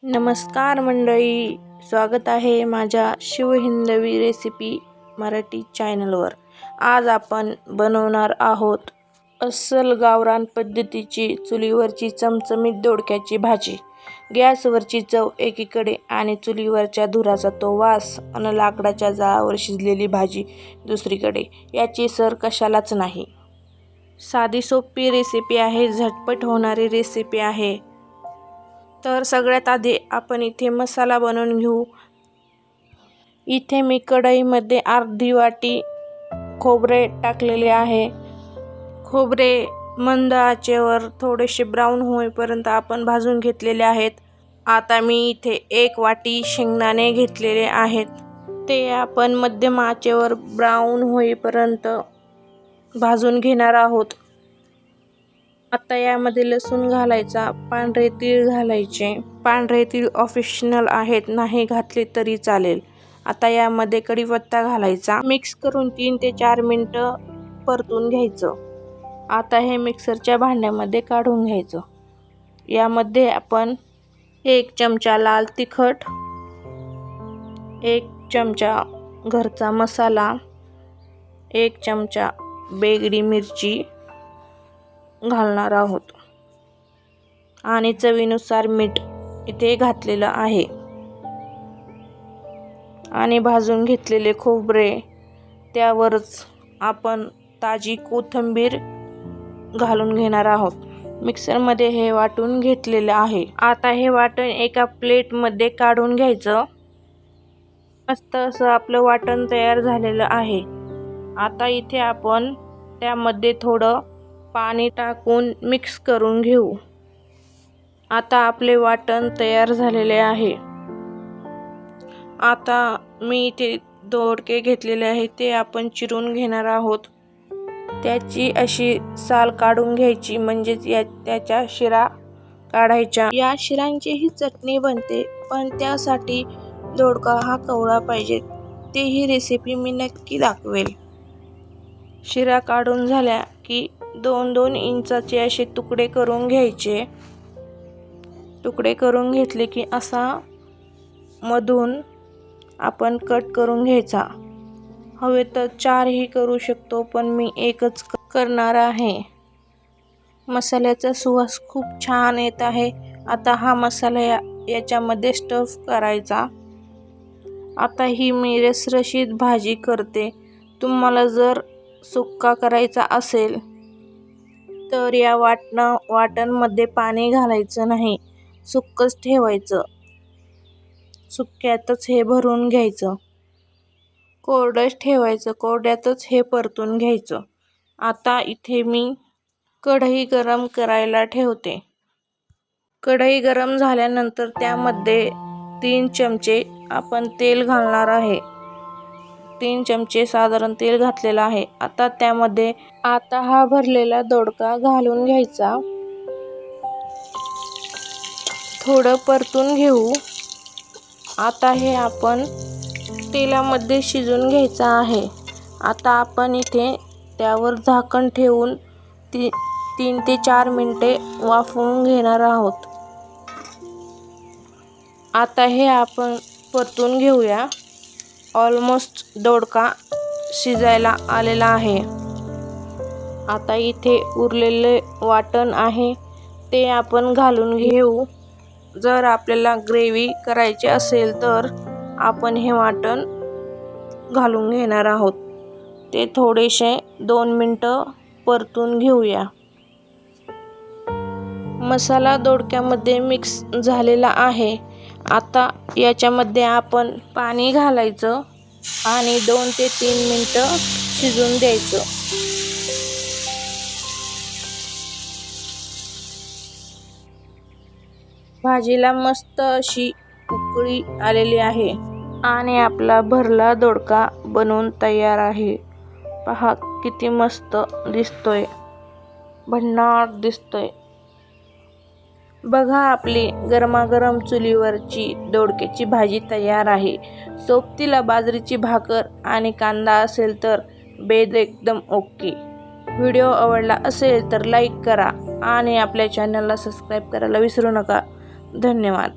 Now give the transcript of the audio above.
नमस्कार मंडळी, स्वागत आहे माझ्या शिवहिंदवी रेसिपी मराठी चॅनलवर। आज आपण बनवणार आहोत अस्सल गावरान पद्धतीची चुलीवरची चमचमीत दोडक्याची भाजी। गॅसवरची चव एकीकडे आणि चुलीवरच्या धुराचा तो वास आणि लाकडाच्या जाळावर शिजलेली भाजी दुसरीकडे, याची सर कशालाच नाही। साधी सोपी रेसिपी आहे, झटपट होणारी रेसिपी आहे। तर सगळ्यात आधी आपण इथे मसाला बनवून घेऊ। इथे मी कढईमध्ये अर्धी वाटी खोबरे टाकलेले आहे। खोबरे मंद आचेवर थोडेसे ब्राऊन होईपर्यंत आपण भाजून घेतलेले आहेत। आता मी इथे 1 वाटी शेंगदाणे घेतलेले आहेत, ते आपण मध्यम आचेवर ब्राऊन होईपर्यंत भाजून घेणार आहोत। आता यामध्ये लसूण घालायचा, पांढरे तीळ घालायचे। पांढरे तीळ ऑप्शनल आहेत, नाही घातले तरी चालेल। आता यामध्ये कढीपत्ता घालायचा, मिक्स करून 3 ते 4 मिनिटं परतून घ्यायचं। आता हे मिक्सरच्या भांड्यामध्ये काढून घ्यायचं। यामध्ये आपण 1 चमचा लाल तिखट, 1 चमचा घरचा मसाला, 1 चमचा बेगडी मिरची घालणार आहोत आणि चवीनुसार मीठ इथे घातलेलं आहे। आणि भाजून घेतलेले खोबरे, त्यावरच आपण ताजी कोथिंबीर घालून घेणार आहोत। मिक्सरमध्ये हे वाटून घेतलेलं आहे। आता हे वाटण एका प्लेटमध्ये काढून घ्यायचं। मस्त असं आपलं वाटण तयार झालेलं आहे। आता इथे आपण त्यामध्ये थोडं पाणी टाकून मिक्स करून घेऊ। आता आपले वाटण तयार झालेले आहे। आता मी इथे दोडके घेतलेले आहे, ते आपण चिरून घेणार आहोत। त्याची अशी साल काढून घ्यायची, म्हणजे त्याच्या शिरा काढायच्या। या शिरांची ही चटणी बनते, पण त्यासाठी दोडका हा कवळा पाहिजे, ते ही रेसिपी मी नक्की दाखवेल। शिरा काढून झाल्या की 2-2 इंचाचे असे तुकडे करून घ्यायचे। तुकडे करून घेतले की असा मधून आपण कट करून घ्यायचा। हवे तर 4 ही करू शकतो, पण मी 1च करणार आहे। मसाल्याचा सुवास खूप छान येत आहे। आता हा मसाला याच्यामध्ये स्टफ करायचा। आता ही मी रसरशीत भाजी करते। तुम्हाला जर सुक्का करायचा असेल तर या वाटणमध्ये पाणी घालायचं नाही, सुक्कच ठेवायचं। सुक्यातच हे भरून घ्यायचं, कोरडंच ठेवायचं, कोरड्यातच हे परतून घ्यायचं। आता इथे मी कढई गरम करायला ठेवते। कढई गरम झाल्यानंतर त्यामध्ये 3 चमचे आपण तेल घालणार आहे। 3 चमचे साधारण तेल घातलेलं आहे। आता त्यामध्ये हा भरलेला दोडका घालून घ्यायचा, थोडं परतून घेऊ। आता हे आपण तेलामध्ये शिजून घ्यायचं आहे। आता आपण इथे त्यावर झाकण ठेवून 3 ते 4 मिनिटे वाफवून घेणार आहोत। आता हे आपण परतून घेऊया। ऑलमोस्ट दोडका शिजायला आलेला आहे। आता इथे उरलेले वाटण आहे, ते आपण घालून घेऊ। जर आपल्याला ग्रेव्ही करायची असेल तर आपण हे वाटण घालून घेणार आहोत। ते थोडेसे 2 मिनिटं परतून घेऊया। मसाला दोडक्यामध्ये मिक्स झालेला आहे। आता याच्यामध्ये आपण पाणी घालायचं आणि 2 ते 3 मिनिटं शिजून द्यायचं। भाजीला मस्त अशी उकळी आलेली आहे आणि आपला भरला दोडका बनवून तयार आहे। पहा किती मस्त दिसतोय, भन्नाट दिसतोय। बघा, आपली गरमागरम चुलीवरची दोडक्याची भाजी तयार आहे। सोबतीला बाजरीची भाकर आणि कांदा असेल तर बेद एकदम ओके। व्हिडिओ आवडला असेल तर लाईक करा आणि आपल्या चॅनलला सबस्क्राईब करायला विसरू नका। धन्यवाद।